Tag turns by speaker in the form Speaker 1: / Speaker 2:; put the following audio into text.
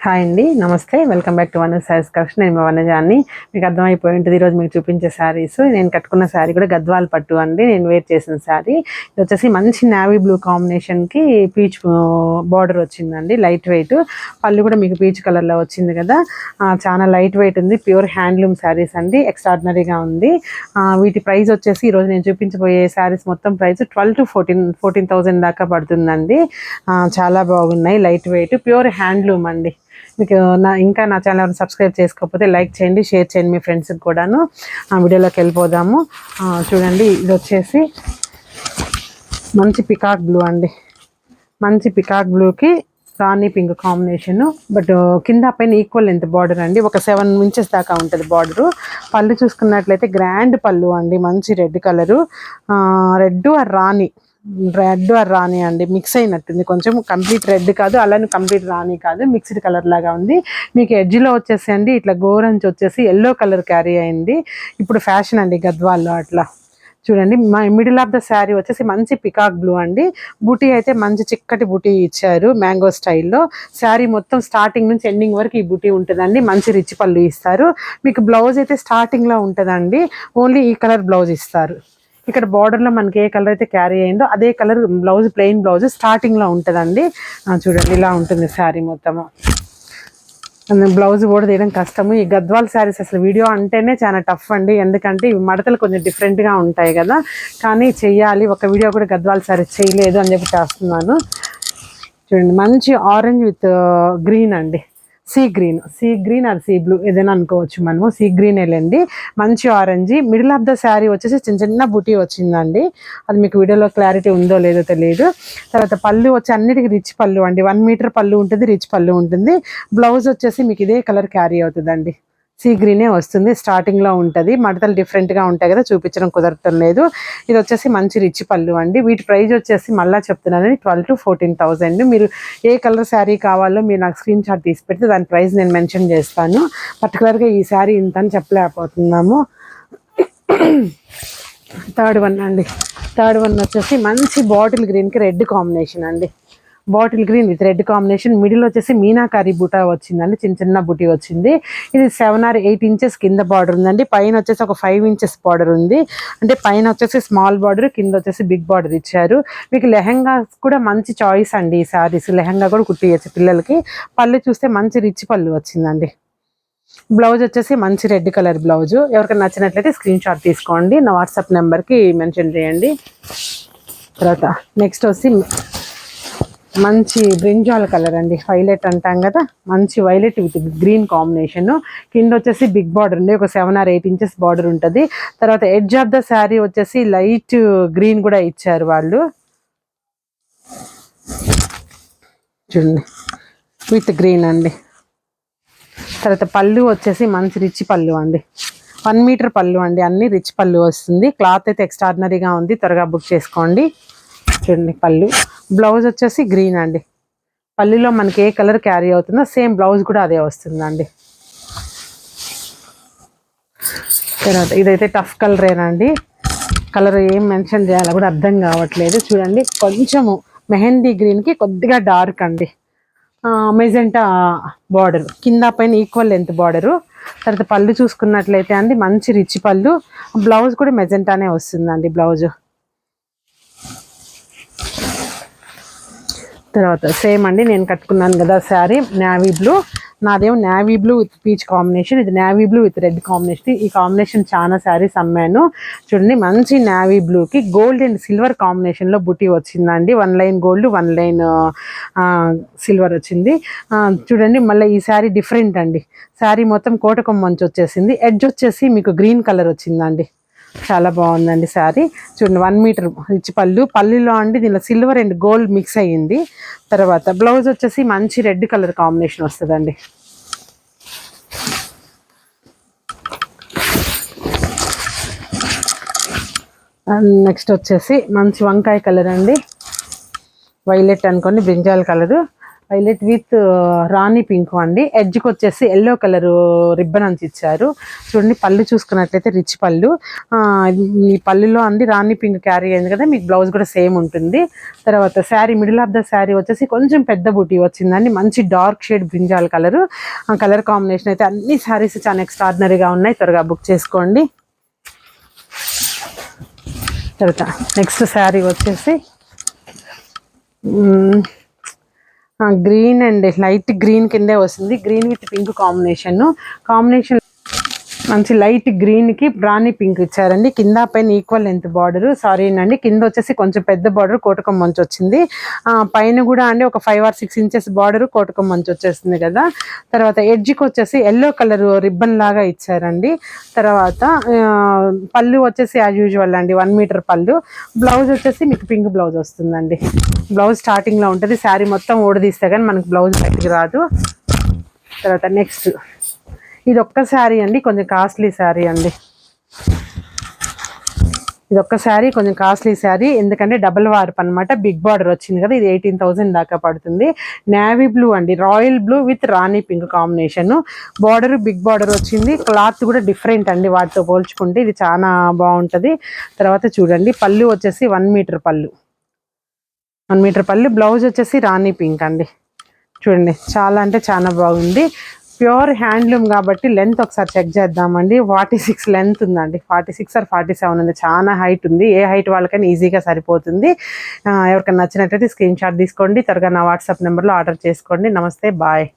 Speaker 1: Hi అండి, నమస్తే. Welcome back to one saris collection. నేను వనజాన్ని. మీకు అర్థమైపోయి ఉంటుంది ఈరోజు మీకు చూపించే శారీస్. నేను కట్టుకున్న శారీ కూడా గద్వాల్ పట్టు అండి. నేను వేర్ చేసిన శారీ ఇది వచ్చేసి మంచి నావీ బ్లూ కాంబినేషన్కి పీచ్ బార్డర్ వచ్చిందండి. లైట్ వెయిట్ పళ్ళు కూడా మీకు పీచ్ కలర్లో వచ్చింది కదా. చాలా లైట్ వెయిట్ ఉంది. ప్యూర్ హ్యాండ్లూమ్ శారీస్ అండి. ఎక్స్ట్రాడినరీగా ఉంది. వీటి ప్రైస్ వచ్చేసి ఈరోజు నేను చూపించబోయే శారీస్ మొత్తం ప్రైస్ 12 to 14,000 దాకా పడుతుందండి. చాలా బాగున్నాయి. లైట్ వెయిట్ ప్యూర్ హ్యాండ్లూమ్ అండి. మీకు ఇంకా నా ఛానల్ సబ్స్క్రైబ్ చేసుకోకపోతే లైక్ చేయండి, షేర్ చేయండి మీ ఫ్రెండ్స్కి కూడాను. వీడియోలోకి వెళ్ళిపోదాము. చూడండి, ఇది వచ్చేసి మంచి పికాక్ బ్లూ అండి. మంచి పికాక్ బ్లూకి రాణి పింక్ కాంబినేషను. బట్ కింద పైన ఈక్వల్ లెంత్ బార్డర్ అండి. ఒక 7 inches దాకా ఉంటుంది బార్డరు. పళ్ళు చూసుకున్నట్లయితే గ్రాండ్ పళ్ళు అండి. మంచి రెడ్ కలరు. రెడ్ ఆర్ రాణి అండి. మిక్స్ అయినట్టుంది. కొంచెం కంప్లీట్ రెడ్ కాదు, అలానే కంప్లీట్ రాణి కాదు, మిక్స్డ్ కలర్ లాగా ఉంది. మీకు ఎడ్జ్లో వచ్చేసి అండి ఇట్లా గోరంచి వచ్చేసి ఎల్లో కలర్ క్యారీ అయింది. ఇప్పుడు ఫ్యాషన్ అండి గద్వాల్లో అట్లా. చూడండి, మా మిడిల్ ఆఫ్ ద శారీ వచ్చేసి మంచి పికాక్ బ్లూ అండి. బూటీ అయితే మంచి చిక్కటి బూటీ ఇచ్చారు మ్యాంగో స్టైల్లో. శారీ మొత్తం స్టార్టింగ్ నుంచి ఎండింగ్ వరకు ఈ బూటీ ఉంటుందండి. మంచి రిచ్ పళ్ళు ఇస్తారు. మీకు బ్లౌజ్ అయితే స్టార్టింగ్లో ఉంటుందండి. ఓన్లీ ఈ కలర్ బ్లౌజ్ ఇస్తారు. ఇక్కడ బార్డర్లో మనకి ఏ కలర్ అయితే క్యారీ అయిందో అదే కలర్ బ్లౌజ్, ప్లెయిన్ బ్లౌజ్ స్టార్టింగ్లో ఉంటుందండి. చూడండి, ఇలా ఉంటుంది శారీ మొత్తము. బ్లౌజ్ కూడా తీయడం కష్టము. ఈ గద్వాల్ శారీస్ అసలు వీడియో అంటేనే చాలా టఫ్ అండి. ఎందుకంటే ఇవి మడతలు కొంచెం డిఫరెంట్గా ఉంటాయి కదా, కానీ చెయ్యాలి. ఒక వీడియో కూడా గద్వాల్ శారీస్ చేయలేదు అని చెప్పి చేస్తున్నాను. చూడండి, మంచి ఆరెంజ్ విత్ గ్రీన్ అండి. Sea green are sea blue ఏదైనా అనుకోవచ్చు మనము. సీ గ్రీన్ వెళ్ళండి. మంచి orange. Middle of the sari వచ్చేసి చిన్న చిన్న బుటీ వచ్చిందండి. అది మీకు వీడియోలో క్లారిటీ ఉందో లేదో తెలియదు. తర్వాత పళ్ళు వచ్చి అన్నిటికీ రిచ్ పళ్ళు అండి. 1 meter పళ్ళు ఉంటుంది, రిచ్ పళ్ళు ఉంటుంది. బ్లౌజ్ వచ్చేసి మీకు ఇదే కలర్ క్యారీ అవుతుందండి. సీ గ్రీనే వస్తుంది. స్టార్టింగ్లో ఉంటుంది. మడతలు డిఫరెంట్గా ఉంటాయి కదా, చూపించడం కుదరటం లేదు. ఇది వచ్చేసి మంచి రిచ్ పళ్ళు అండి. వీటి ప్రైస్ వచ్చేసి మళ్ళీ చెప్తున్నానండి 12 to 14,000. మీరు ఏ కలర్ శారీ కావాలో మీరు నాకు స్క్రీన్ షాట్ తీసి పెడితే దాని ప్రైస్ నేను మెన్షన్ చేస్తాను. పర్టికులర్గా ఈ శారీ ఇంత అని చెప్పలేకపోతున్నాము. థర్డ్ వన్ వచ్చేసి మంచి బాటిల్ గ్రీన్కి రెడ్ కాంబినేషన్ అండి. Bottle green with red combination. Middle వచ్చేసి మీనాకారి బూటా వచ్చిందండి. చిన్న చిన్న బుటీ వచ్చింది. ఇది 7 or 8 inches కింద బార్డర్ ఉందండి. పైన వచ్చేసి ఒక 5 inches బార్డర్ ఉంది. అంటే పైన వచ్చేసి స్మాల్ బార్డర్, కింద వచ్చేసి బిగ్ బార్డర్ ఇచ్చారు. మీకు లెహంగా కూడా మంచి చాయిస్ అండి. ఈ శారీస్ లెహంగా కూడా కుట్టియచ్చు పిల్లలకి. పళ్ళు చూస్తే మంచి రిచ్ పళ్ళు వచ్చిందండి. బ్లౌజ్ వచ్చేసి మంచి రెడ్ కలర్ బ్లౌజ్. ఎవరికైనా నచ్చినట్లయితే స్క్రీన్ షాట్ తీసుకోండి, నా వాట్సాప్ నెంబర్కి మెన్షన్ చేయండి. తర్వాత నెక్స్ట్ వచ్చి మంచి బ్రింజాల్ కలర్ అండి. వైలెట్ అంటాం కదా, మంచి వైలెట్ విత్ గ్రీన్ కాంబినేషన్. కింద వచ్చేసి బిగ్ బార్డర్ ఉంది. ఒక 7 or 8 inches బార్డర్ ఉంటుంది. తర్వాత ఎడ్జ్ ఆఫ్ ద శారీ వచ్చేసి లైట్ గ్రీన్ కూడా ఇచ్చారు వాళ్ళు. చూడండి, విత్ గ్రీన్ అండి. తర్వాత పళ్ళు వచ్చేసి మంచి రిచ్ పళ్ళు అండి. 1 meter పళ్ళు అండి. అన్ని రిచ్ పళ్ళు వస్తుంది. క్లాత్ అయితే ఎక్స్ట్రాడినరీగా ఉంది. త్వరగా బుక్ చేసుకోండి. చూడండి పళ్ళు. బ్లౌజ్ వచ్చేసి గ్రీన్ అండి. పళ్ళులో మనకి ఏ కలర్ క్యారీ అవుతుందో సేమ్ బ్లౌజ్ కూడా అదే వస్తుందండి. తర్వాత ఇదైతే టఫ్ కలరేనండి. కలర్ ఏం మెన్షన్ చేయాలో కూడా అర్థం కావట్లేదు. చూడండి, కొంచెము మెహందీ గ్రీన్కి కొద్దిగా డార్క్ అండి. మెజెంటా బార్డర్, కింద పైన ఈక్వల్ లెంత్ బార్డరు. తర్వాత పళ్ళు చూసుకున్నట్లయితే అండి మంచి రిచ్ పళ్ళు. బ్లౌజ్ కూడా మెజెంటానే వస్తుందండి బ్లౌజ్. తర్వాత సేమ్ అండి, నేను కట్టుకున్నాను కదా శారీ నావీ బ్లూ. నాదేమో navy blue with peach combination, ఇది navy blue with red combination. ఈ కాంబినేషన్ చాలా శారీస్ అమ్మాను. చూడండి, మంచి నావీ బ్లూకి గోల్డ్ అండ్ సిల్వర్ కాంబినేషన్లో బుటీ వచ్చిందండి. 1 line గోల్డ్, 1 line సిల్వర్ వచ్చింది. చూడండి, మళ్ళీ ఈ శారీ డిఫరెంట్ అండి. శారీ మొత్తం కోటకొమ్మ మంచి వచ్చేసింది. ఎడ్జ్ వచ్చేసి మీకు గ్రీన్ కలర్ వచ్చిందండి. చాలా బాగుందండి శారీ. చూడండి, 1 meter రిచ్ పళ్ళులో అండి దీనిలో సిల్వర్ అండ్ గోల్డ్ మిక్స్ అయ్యింది. తర్వాత బ్లౌజ్ వచ్చేసి మంచి రెడ్ కలర్ కాంబినేషన్ వస్తుందండి. నెక్స్ట్ వచ్చేసి మంచి వంకాయ కలర్ అండి. వైలెట్ అనుకోండి, brinjal colour. Violet with rani pink అండి. ఎడ్జ్కి వచ్చేసి ఎల్లో కలర్ రిబ్బన్ అంచి ఇచ్చారు. చూడండి పళ్ళు చూసుకున్నట్లయితే రిచ్ పళ్ళు. ఈ పళ్ళులో అండి రాణి పింక్ క్యారీ అయింది కదా, మీకు బ్లౌజ్ కూడా సేమ్ ఉంటుంది. తర్వాత sari middle of the sari వచ్చేసి కొంచెం పెద్ద బూటీ వచ్చిందండి. మంచి dark shade brinjal colour. Colour combination అయితే అన్ని శారీస్ చాలా ఎక్స్ట్రాడినరీగా ఉన్నాయి. త్వరగా బుక్ చేసుకోండి. తర్వాత నెక్స్ట్ శారీ వచ్చేసి గ్రీన్ అండ్ లైట్ గ్రీన్ కిందే వస్తుంది. గ్రీన్ విత్ పింక్ కాంబినేషన్ మంచి లైట్ గ్రీన్కి రాణి పింక్ ఇచ్చారండి. కింద పైన ఈక్వల్ లెంత్ బార్డర్. సారీ అండి, కింద వచ్చేసి కొంచెం పెద్ద బార్డర్ కోటకం మంచి వచ్చింది. పైన కూడా అండి ఒక 5 or 6 inches బార్డర్ కోటకం మంచి వచ్చేస్తుంది కదా. తర్వాత ఎడ్జ్కి వచ్చేసి ఎల్లో కలర్ రిబ్బన్ లాగా ఇచ్చారండి. తర్వాత పళ్ళు వచ్చేసి యాజ్ యూజువల్ అండి 1 meter పళ్ళు. బ్లౌజ్ వచ్చేసి మీకు పింక్ బ్లౌజ్ వస్తుందండి. బ్లౌజ్ స్టార్టింగ్లో ఉంటుంది. శారీ మొత్తం ఊడదీస్తే కానీ మనకు బ్లౌజ్ బయటికి రాదు. తర్వాత నెక్స్ట్ ఇది ఒక్క శారీ అండి, కొంచెం కాస్ట్లీ శారీ అండి. ఇది ఒక్క శారీ కొంచెం కాస్ట్లీ శారీ, ఎందుకంటే డబుల్ వార్ప్ అనమాట. బిగ్ బార్డర్ వచ్చింది కదా, ఇది 18,000 దాకా పడుతుంది. నేవీ బ్లూ అండి, royal blue with rani pink combination. Border big border వచ్చింది. క్లాత్ కూడా డిఫరెంట్ అండి వాటితో పోల్చుకుంటే, ఇది చాలా బాగుంటుంది. తర్వాత చూడండి పళ్ళు వచ్చేసి 1 meter పళ్ళు. 1 meter పళ్ళు. బ్లౌజ్ వచ్చేసి రాణి పింక్ అండి. చూడండి చాలా అంటే చాలా బాగుంది. ప్యూర్ హ్యాండ్లూమ్ కాబట్టి లెంత్ ఒకసారి చెక్ చేద్దామండి. 46 లెంత్ ఉందండి. 46 or 47 ఉంది. చాలా హైట్ ఉంది. ఏ హైట్ వాళ్ళకైనా ఈజీగా సరిపోతుంది. ఎవరికైనా నచ్చినట్లయితే స్క్రీన్ షాట్ తీసుకోండి. త్వరగా నా వాట్సాప్ నెంబర్లో ఆర్డర్ చేసుకోండి. నమస్తే, బాయ్.